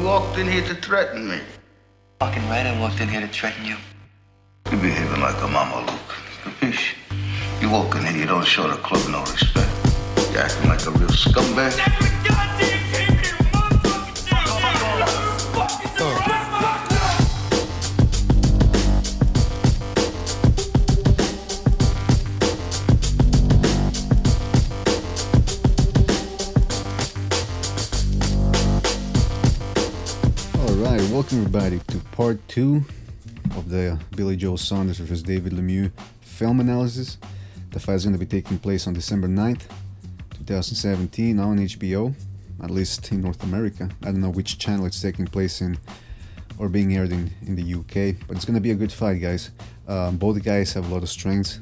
walked in here to threaten me. Fucking right, I walked in here to threaten you. You're behaving like a mama, Luke. Capiche? You walk in here, you don't show the club no respect. You're acting like a real scumbag. Alright, welcome everybody to part 2 of the Billy Joe Saunders vs David Lemieux film analysis. The fight is going to be taking place on December 9th, 2017 on HBO, at least in North America. I don't know which channel it's taking place in or being aired in the UK, but it's going to be a good fight, guys. Both guys have a lot of strengths.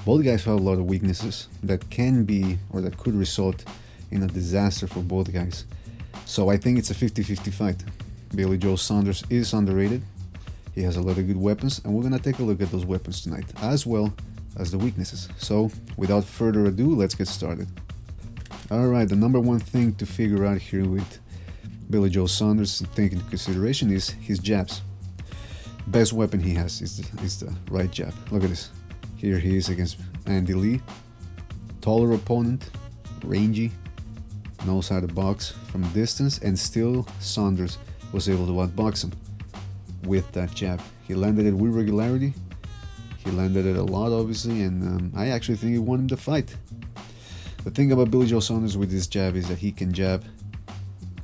Both guys have a lot of weaknesses that can be or that could result in a disaster for both guys. So I think it's a 50-50 fight. Billy Joe Saunders is underrated. He has a lot of good weapons, and we're gonna take a look at those weapons tonight, as well as the weaknesses. So without further ado, let's get started. Alright, the number one thing to figure out here with Billy Joe Saunders and take into consideration is his jabs. Best weapon he has is the right jab. Look at this. Here he is against Andy Lee. Taller opponent, rangy, knows how to box from distance, and still Saunders was able to outbox him with that jab. He landed it with regularity. He landed it a lot, obviously, and I actually think he won him the fight. The thing about Billy Joe Saunders with this jab is that he can jab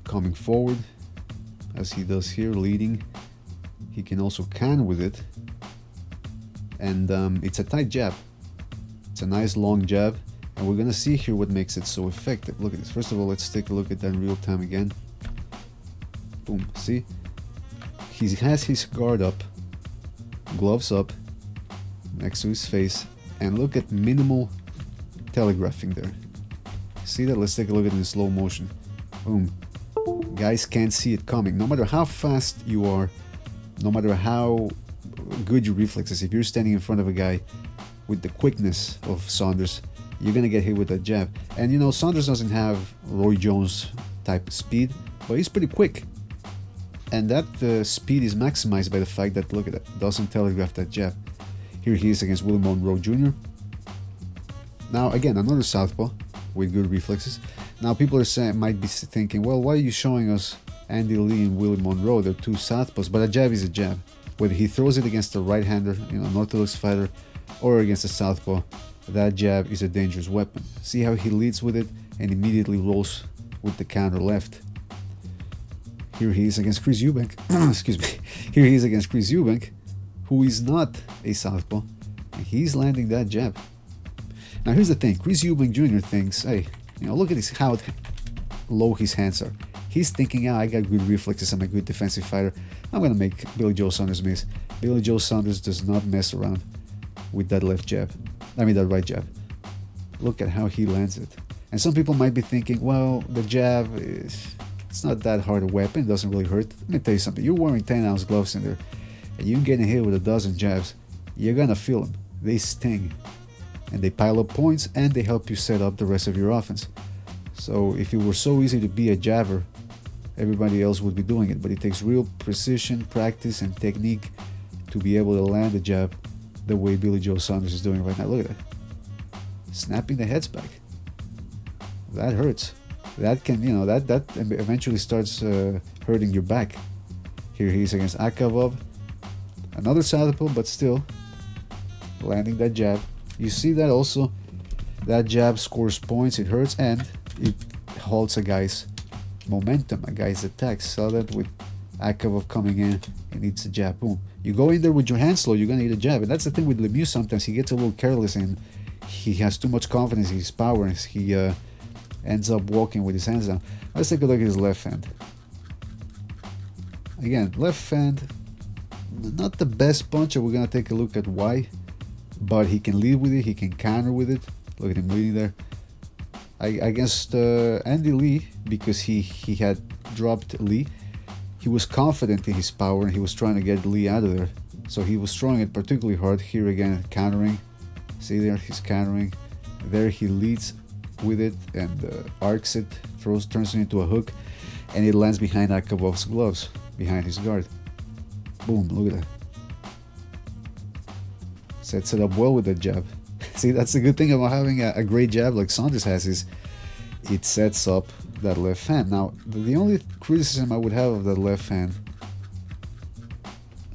coming forward, as he does here, leading. He can also counter with it, and it's a tight jab. It's a nice long jab, and we're gonna see here what makes it so effective. Look at this. First of all, let's take a look at that in real time again. Boom, see? He has his guard up, gloves up, next to his face, and look at minimal telegraphing there. See that? Let's take a look at it in slow motion. Boom. Guys can't see it coming. No matter how fast you are, no matter how good your reflexes, if you're standing in front of a guy with the quickness of Saunders, you're gonna get hit with that jab. And you know, Saunders doesn't have Roy Jones type of speed, but he's pretty quick. And that speed is maximized by the fact that, look at that, doesn't telegraph that jab. Here he is against Willie Monroe Jr. Now again, another southpaw with good reflexes. Now people are saying, might be thinking, well, why are you showing us Andy Lee and Willie Monroe? They're two southpaws, but a jab is a jab. Whether he throws it against a right-hander, you know, an orthodox fighter, or against a southpaw, that jab is a dangerous weapon. See how he leads with it and immediately rolls with the counter left. Here he is against Chris Eubank. Excuse me. Here he is against Chris Eubank, who is not a southpaw, and he's landing that jab. Now here's the thing. Chris Eubank Jr. thinks, hey, you know, look at this, how low his hands are. He's thinking, I got good reflexes, I'm a good defensive fighter, I'm gonna make Billy Joe Saunders miss. Billy Joe Saunders does not mess around with that left jab. I mean that right jab. Look at how he lands it. And some people might be thinking, well, the jab it's not that hard a weapon, it doesn't really hurt. Let me tell you something, you're wearing 10-ounce gloves in there, and you're getting hit with a dozen jabs, you're gonna feel them. They sting, and they pile up points, and they help you set up the rest of your offense. So if it were so easy to be a jabber, everybody else would be doing it, but it takes real precision, practice, and technique to be able to land a jab the way Billy Joe Saunders is doing right now. Look at that. Snapping the heads back. That hurts. That can, you know, that eventually starts hurting your back. Here he is against Akavov. Another southpaw, but still landing that jab. You see that also? That jab scores points, it hurts, and it halts a guy's momentum, a guy's attacks. Saw that with Akavov coming in, he needs a jab. Boom. You go in there with your hands slow, you're gonna need a jab. And that's the thing with Lemieux, sometimes he gets a little careless and he has too much confidence in his power, and he ends up walking with his hands down. Let's take a look at his left hand. Again, left hand, not the best puncher. We're gonna take a look at why, but he can lead with it, he can counter with it. Look at him leading there. Against Andy Lee, because he had dropped Lee, he was confident in his power and he was trying to get Lee out of there. So he was throwing it particularly hard. Here again, countering. See there, he's countering. There he leads with it and arcs it, turns it into a hook. and it lands behind Akapov's gloves, behind his guard. Boom, look at that. Sets it up well with that jab. See, that's the good thing about having a great jab like Saunders has, is it sets up that left hand. Now, the only criticism I would have of that left hand,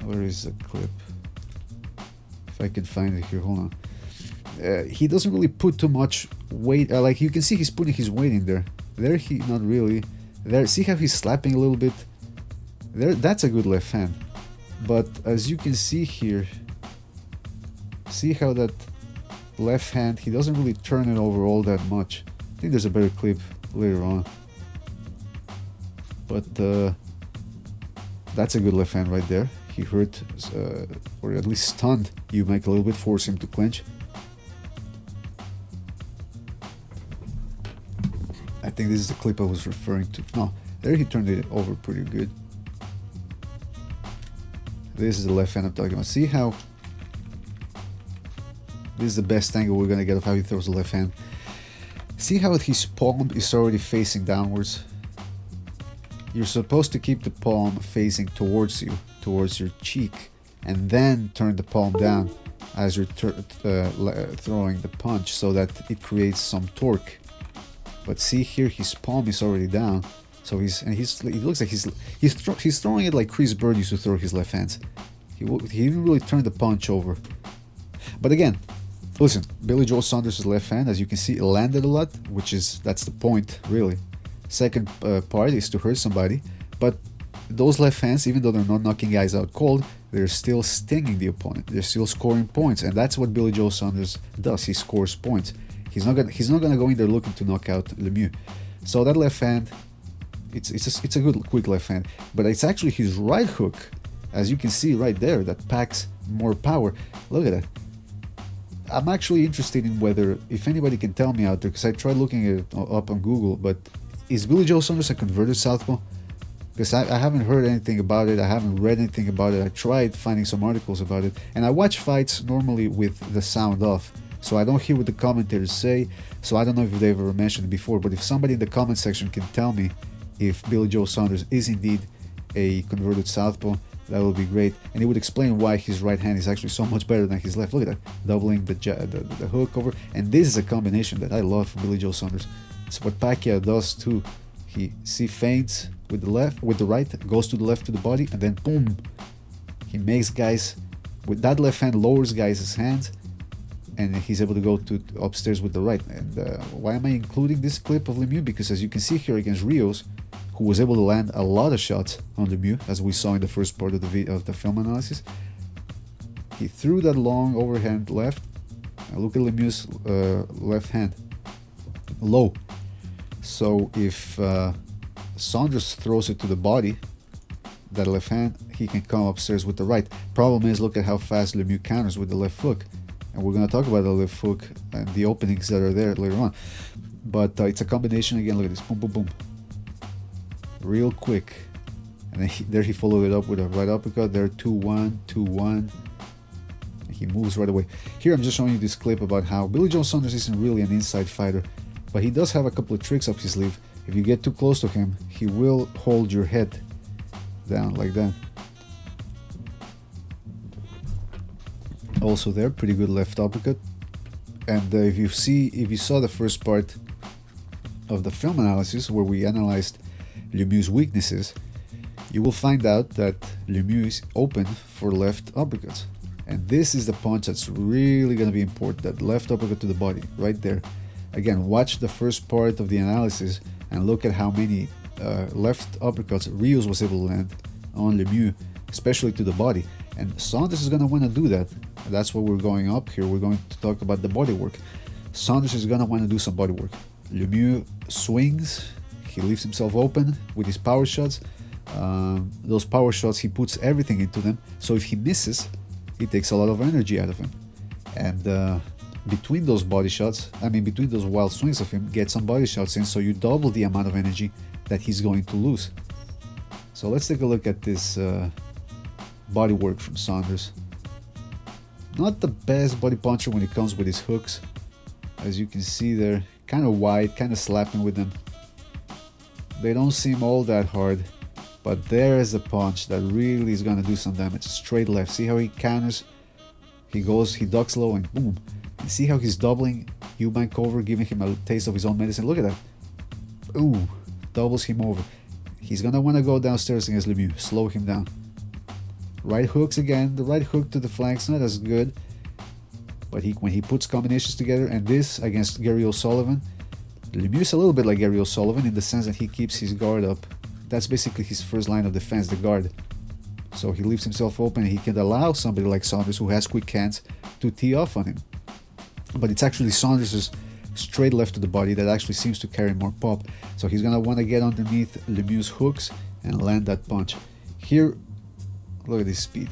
where is the clip? If I can find it here, hold on. He doesn't really put too much weight. Like you can see, he's putting his weight in there. There, he not really. There, see how he's slapping a little bit. There, that's a good left hand. But as you can see here, see how that left hand, he doesn't really turn it over all that much. I think there's a better clip later on. But that's a good left hand right there. He hurt, or at least stunned you make a little bit, force him to clinch. I think this is the clip I was referring to. No, there he turned it over pretty good. This is the left hand I'm talking about. See how this is the best angle we're gonna get of how he throws the left hand. See how his palm is already facing downwards? You're supposed to keep the palm facing towards you, towards your cheek, and then turn the palm down as you're throwing the punch, so that it creates some torque. But see here, his palm is already down, so it looks like he's throwing it like Chris Byrd used to throw his left hands. He didn't really turn the punch over. But again, listen, Billy Joe Saunders' left hand, as you can see, it landed a lot, that's the point, really. Second part is to hurt somebody, but those left hands, even though they're not knocking guys out cold, they're still stinging the opponent. They're still scoring points, and that's what Billy Joe Saunders does. He scores points. He's not gonna go in there looking to knock out Lemieux. So that left hand, it's a good quick left hand, but it's actually his right hook, as you can see right there, that packs more power. Look at that. I'm actually interested in whether, if anybody can tell me out there, because I tried looking it up on Google, but is Billy Joe Saunders a converted southpaw? Because I haven't heard anything about it, I haven't read anything about it. I tried finding some articles about it, and I watch fights normally with the sound off, so I don't hear what the commentators say, so I don't know if they've ever mentioned it before. But if somebody in the comment section can tell me if Billy Joe Saunders is indeed a converted southpaw, that would be great, and it would explain why his right hand is actually so much better than his left. Look at that, doubling the hook over, and this is a combination that I love from Billy Joe Saunders. It's what Pacquiao does too. He feints with the left, with the right, goes to the left to the body, and then boom, he makes guys with that left hand, lowers guys' hands, and he's able to go to upstairs with the right. And why am I including this clip of Lemieux? Because as you can see here against Rios, who was able to land a lot of shots on Lemieux, as we saw in the first part of the film analysis, he threw that long overhand left. Now look at Lemieux's left hand, low. So if Saunders throws it to the body, that left hand, he can come upstairs with the right. Problem is, look at how fast Lemieux counters with the left hook. And we're going to talk about the left hook and the openings that are there later on. But it's a combination again. Look at this, boom, boom, boom. Real quick. And then there he followed it up with a right uppercut. There, 2-1, 2-1. He moves right away. Here I'm just showing you this clip about how Billy Joe Saunders isn't really an inside fighter, but he does have a couple of tricks up his sleeve. If you get too close to him, he will hold your head down like that. Also there, pretty good left uppercut. And if you saw the first part of the film analysis where we analyzed Lemieux's weaknesses, you will find out that Lemieux is open for left uppercuts. And this is the punch that's really going to be important, that left uppercut to the body, right there. Again, watch the first part of the analysis and look at how many left uppercuts Rios was able to land on Lemieux, especially to the body. And Saunders is going to want to do that. That's why we're going up here. We're going to talk about the body work. Saunders is going to want to do some body work. Lemieux swings, he leaves himself open with his power shots. Those power shots, he puts everything into them. So if he misses, it takes a lot of energy out of him. And between those body shots, between those wild swings of him, get some body shots in, so you double the amount of energy that he's going to lose. So let's take a look at this body work from Saunders. Not the best body puncher when it comes with his hooks. As you can see there, kind of wide, kind of slapping with them. They don't seem all that hard, but there is a punch that really is gonna do some damage. Straight left. See how he counters? He ducks low and boom. And see how he's doubling Eubank over, giving him a taste of his own medicine. Look at that. Ooh, doubles him over. He's gonna want to go downstairs against Lemieux. Slow him down. Right hooks again. The right hook to the flanks, not as good. But when he puts combinations together, and this against Gary O'Sullivan, Lemieux's a little bit like Gary O'Sullivan in the sense that he keeps his guard up. That's basically his first line of defense, the guard. So he leaves himself open and he can allow somebody like Saunders, who has quick hands, to tee off on him. But it's actually Saunders' straight left to the body that actually seems to carry more pop. So he's going to want to get underneath Lemieux's hooks and land that punch. Here, look at this speed.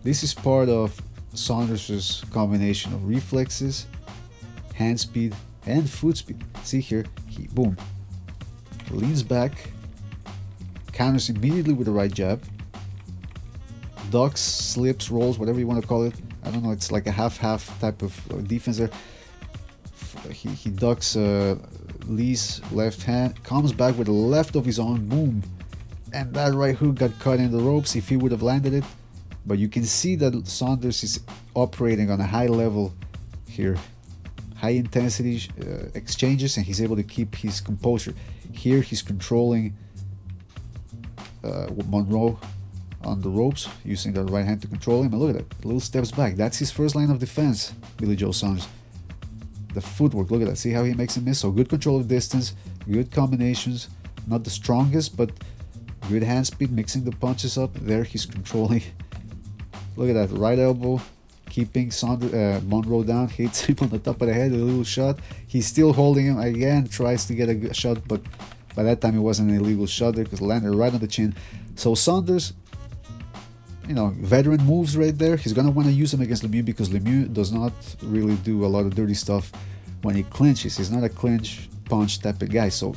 This is part of Saunders' combination of reflexes, hand speed, and foot speed. See here, he boom, leans back, counters immediately with the right jab, ducks, slips, rolls, whatever you want to call it. I don't know, it's like a half-half type of defense there. He ducks Lee's left hand, comes back with the left of his own, boom, and that right hook got caught in the ropes if he would have landed it. But you can see that Saunders is operating on a high level here, high intensity exchanges, and he's able to keep his composure. Here he's controlling Monroe on the ropes, using the right hand to control him. And look at that, little steps back. That's his first line of defense, Billy Joe Saunders. The footwork, look at that. See how he makes a miss? So good control of distance, good combinations. Not the strongest, but good hand speed, mixing the punches up. There he's controlling. Look at that, right elbow, keeping Monroe down, hits him on the top of the head, a little shot. He's still holding him again, tries to get a good shot, but by that time it wasn't an illegal shot there because it landed right on the chin. So Saunders, you know, veteran moves right there. He's gonna want to use them against Lemieux because Lemieux does not really do a lot of dirty stuff when he clinches. He's not a clinch punch type of guy, so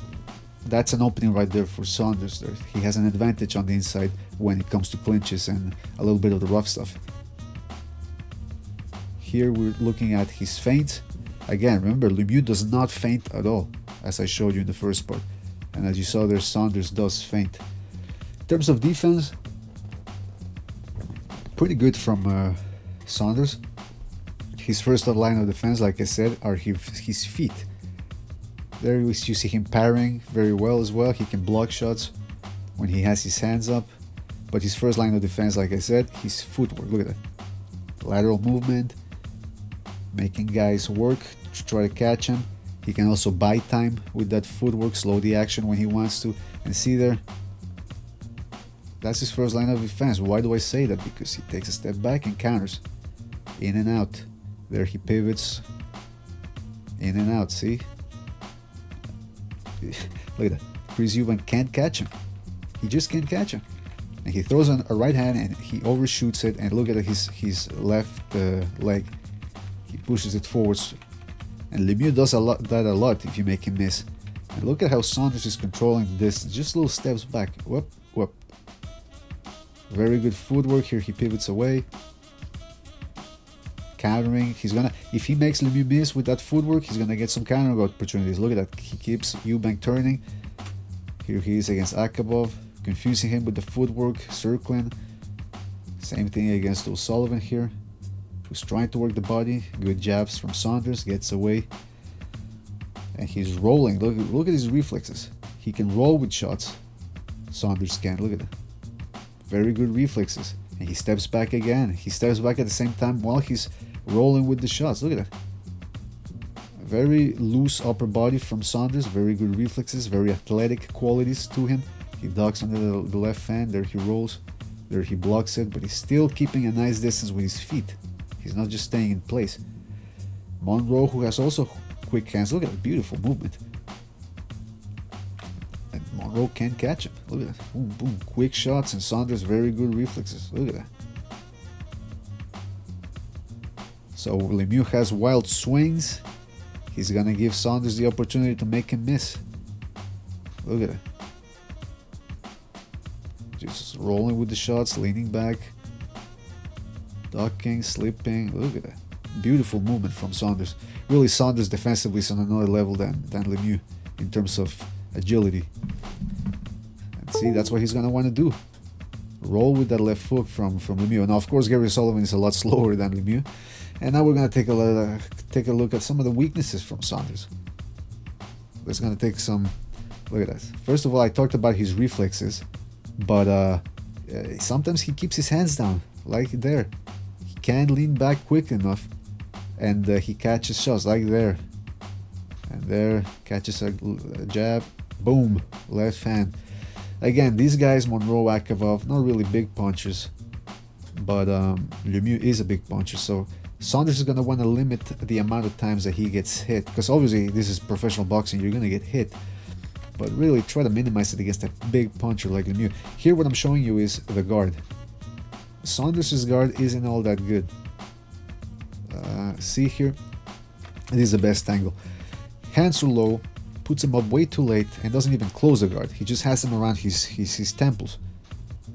that's an opening right there for Saunders there. He has an advantage on the inside when it comes to clinches and a little bit of the rough stuff. Here we're looking at his feint. Again, remember, Lemieux does not feint at all, as I showed you in the first part. And as you saw there, Saunders does feint. In terms of defense, pretty good from Saunders. His first line of defense, like I said, are his feet. There you see him parrying very well as well. He can block shots when he has his hands up. But his first line of defense, like I said, his footwork. Look at that. Lateral movement, making guys work to try to catch him. He can also buy time with that footwork, slow the action when he wants to. And see there, that's his first line of defense. Why do I say that? Because he takes a step back and counters. In and out. There he pivots. In and out, see? Look at that. Chris Eubank can't catch him. He just can't catch him. And he throws on a right hand and he overshoots it. And look at his left leg. He pushes it forwards. And Lemieux does that a lot if you make him miss. And look at how Saunders is controlling the distance. Just little steps back. Whoop, whoop. Very good footwork here. He pivots away. Countering. He's gonna, if he makes Lemieux miss with that footwork, he's gonna get some countering opportunities. Look at that. He keeps Eubank turning. Here he is against Akabov, confusing him with the footwork, circling. Same thing against O'Sullivan here, who's trying to work the body. Good jabs from Saunders, gets away. And he's rolling. Look at his reflexes. He can roll with shots. Saunders can. Look at that. Very good reflexes. And he steps back again. He steps back at the same time while he's rolling with the shots. Look at that. Very loose upper body from Saunders. Very good reflexes. Very athletic qualities to him. He ducks under the left hand. There he rolls. There he blocks it. But he's still keeping a nice distance with his feet. He's not just staying in place. Monroe, who has also quick hands. Look at that beautiful movement. And Monroe can't catch him. Look at that. Boom, boom. Quick shots, and Saunders very good reflexes. Look at that. So Lemieux has wild swings. He's gonna give Saunders the opportunity to make him miss. Look at it. Just rolling with the shots, leaning back, ducking, slipping. Look at that. Beautiful movement from Saunders. Really, Saunders defensively is on another level than Lemieux in terms of agility. And see, that's what he's gonna want to do. Roll with that left hook from Lemieux. Now, of course, Gary Sullivan is a lot slower than Lemieux. And now we're gonna take a look at some of the weaknesses from Saunders. Let's gonna take some. Look at that. First of all, I talked about his reflexes, but sometimes he keeps his hands down, like there. He can't lean back quick enough, and he catches shots like there. And there, catches a jab, boom, left hand. Again, these guys, Monroe, Akavov, not really big punchers, but Lemieux is a big puncher, so Saunders is going to want to limit the amount of times that he gets hit, because obviously this is professional boxing, you're going to get hit, but really try to minimize it against a big puncher like Lemieux. Here what I'm showing you is the guard. Saunders' guard isn't all that good. See here, this is the best angle. Hands are low, puts him up way too late, and doesn't even close the guard. He just has him around his temples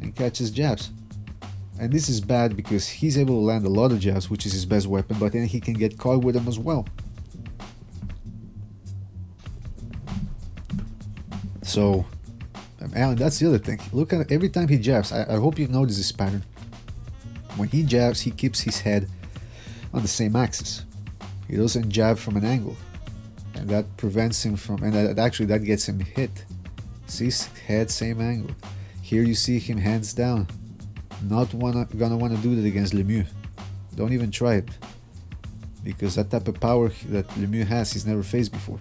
and catches jabs. And this is bad because he's able to land a lot of jabs, which is his best weapon, but then he can get caught with them as well. So, and that's the other thing. Look at every time he jabs. I hope you've noticed this pattern. When he jabs, he keeps his head on the same axis. He doesn't jab from an angle. And that prevents him from, and that gets him hit. See, head, same angle. Here you see him hands down. Not gonna want to do that against Lemieux. Don't even try it, because that type of power that Lemieux has, he's never faced before.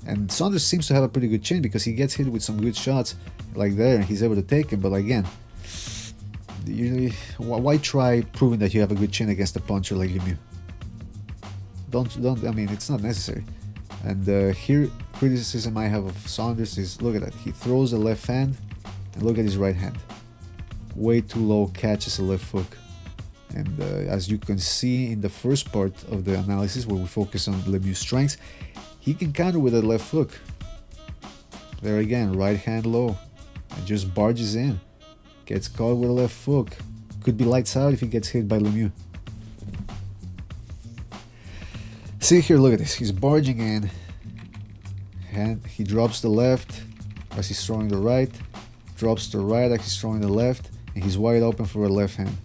And Saunders seems to have a pretty good chin because he gets hit with some good shots like there, and he's able to take it. But again, why try proving that you have a good chin against a puncher like Lemieux? Don't. I mean, it's not necessary. And here, criticism I have of Saunders is, look at that. He throws the left hand, and look at his right hand. Way too low, catches a left hook. And as you can see in the first part of the analysis, where we focus on Lemieux's strengths, he can counter with a left hook. There again, right hand low, and just barges in. Gets caught with a left hook. Could be lights out if he gets hit by Lemieux. See here, look at this. He's barging in, and he drops the left as he's throwing the right, drops the right as he's throwing the left, and he's wide open for a left hand.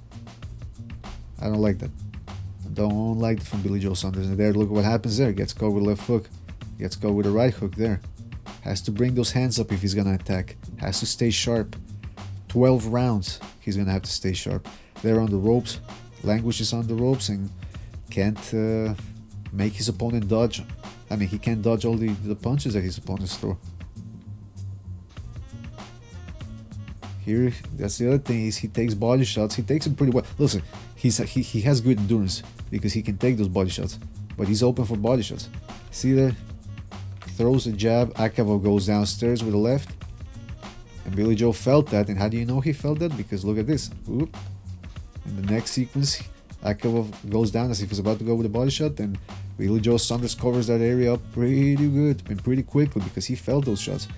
I don't like that. I don't like it from Billy Joe Saunders. And there, look what happens there. Gets caught with a left hook. Gets caught with a right hook there. Has to bring those hands up if he's gonna attack. Has to stay sharp. 12 rounds he's gonna have to stay sharp. There on the ropes. Languishes on the ropes and can't make his opponent dodge. I mean, he can't dodge all the punches that his opponents throw. Here, that's the other thing, is he takes body shots. He takes them pretty well. Listen, he has good endurance because he can take those body shots, but he's open for body shots. See there? Throws a jab. Akavov goes downstairs with the left, and Billy Joe felt that. And how do you know he felt that? Because look at this. Oop. In the next sequence, Akavov goes down as if he's about to go with a body shot, and Billy Joe Saunders covers that area up pretty good and pretty quickly because he felt those shots.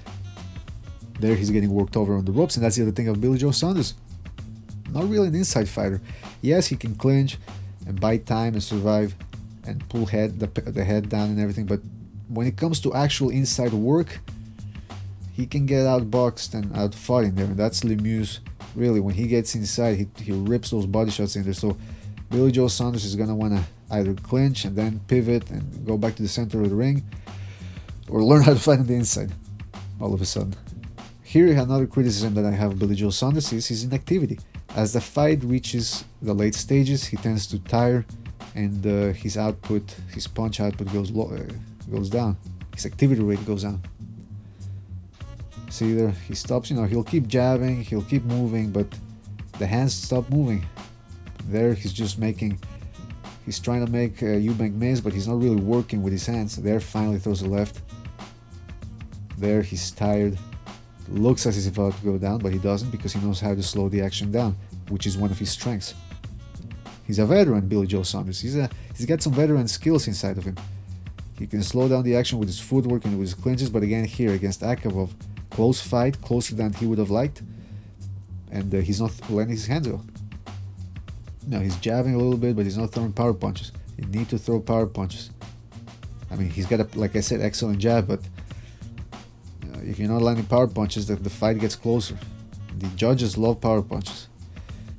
There he's getting worked over on the ropes, and that's the other thing of Billy Joe Saunders. Not really an inside fighter. Yes, he can clinch and buy time and survive and pull the head down and everything, but when it comes to actual inside work, he can get outboxed and outfought in there, and that's Lemieux's. Really, when he gets inside, he rips those body shots in there. So Billy Joe Saunders is gonna want to either clinch and then pivot and go back to the center of the ring, or learn how to fight on the inside all of a sudden. Here, another criticism that I have of Billy Joe Saunders is his inactivity. As the fight reaches the late stages, he tends to tire, and his punch output goes down. His activity rate goes down. See there, he stops. He'll keep jabbing, he'll keep moving, but the hands stop moving. There, he's trying to make Eubank miss, but he's not really working with his hands. There, finally throws a left. There, he's tired. Looks as if he's about to go down, but he doesn't, because he knows how to slow the action down, which is one of his strengths. He's a veteran, Billy Joe Saunders. He's got some veteran skills inside of him. He can slow down the action with his footwork and with his clinches, but again here against Akavov, close fight, closer than he would have liked, and he's not letting his hands go. No, he's jabbing a little bit, but he's not throwing power punches. You need to throw power punches. I mean, he's got like I said, excellent jab, but if you're not landing power punches, the fight gets closer. The judges love power punches.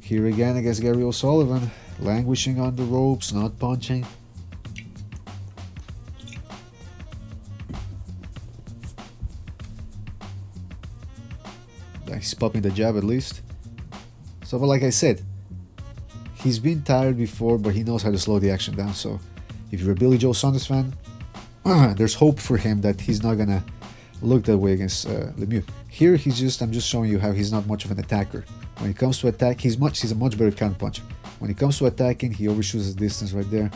Here again against Gary O'Sullivan, languishing on the ropes, not punching. He's popping the jab at least. So, but like I said, he's been tired before, but he knows how to slow the action down. So if you're a Billy Joe Saunders fan, there's hope for him that he's not gonna look that way against Lemieux. Here I'm just showing you how he's not much of an attacker. When it comes to attack, he's a much better counter puncher. When it comes to attacking, he overshoots the distance right there.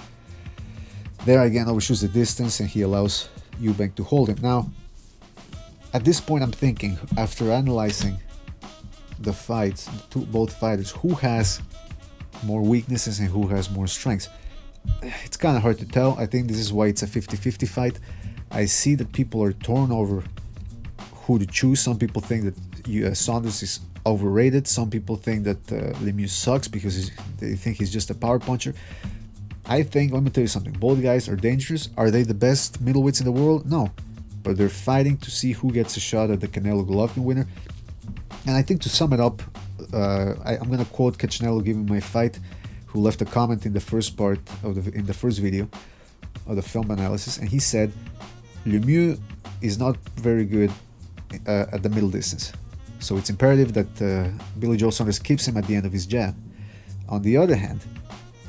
There again, overshoots the distance, and he allows Eubank to hold him. Now, at this point, I'm thinking, after analyzing the fights, both fighters, who has more weaknesses and who has more strengths. It's kind of hard to tell. I think this is why it's a 50-50 fight. I see that people are torn over who to choose. Some people think that Saunders is overrated. Some people think that Lemieux sucks because they think he's just a power puncher. I think, let me tell you something, both guys are dangerous. Are they the best middleweights in the world? No, but they're fighting to see who gets a shot at the Canelo Golovkin winner. And I think, to sum it up, I'm gonna quote Canelo giving my fight, who left a comment in the first part of in the first video of the film analysis, and he said Lemieux is not very good at the middle distance, so it's imperative that Billy Joe Saunders keeps him at the end of his jab. On the other hand,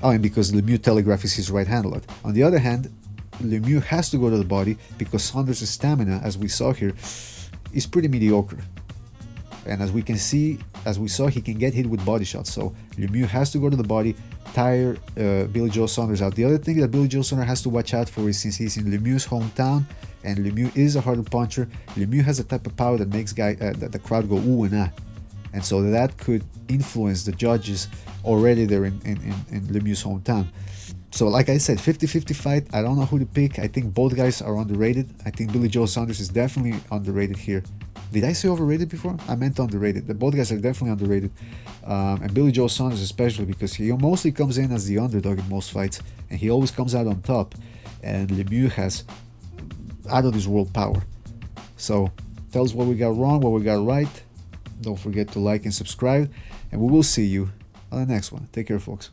and because Lemieux telegraphs his right hand a lot. On the other hand, Lemieux has to go to the body because Saunders' stamina, as we saw here, is pretty mediocre. And as we saw, he can get hit with body shots. So Lemieux has to go to the body, tire Billy Joe Saunders out. The other thing that Billy Joe Saunders has to watch out for is, since he's in Lemieux's hometown, and Lemieux is a harder puncher, Lemieux has a type of power that makes the crowd go ooh and ah. And so that could influence the judges already there in Lemieux's hometown. So like I said, 50-50 fight. I don't know who to pick. I think both guys are underrated. I think Billy Joe Saunders is definitely underrated here. Did I say overrated before? I meant underrated. Both guys are definitely underrated. And Billy Joe Saunders especially, because he mostly comes in as the underdog in most fights, and he always comes out on top. And Lemieux has out of this world power. So tell us what we got wrong, what we got right. Don't forget to like and subscribe, and we will see you on the next one. Take care, folks.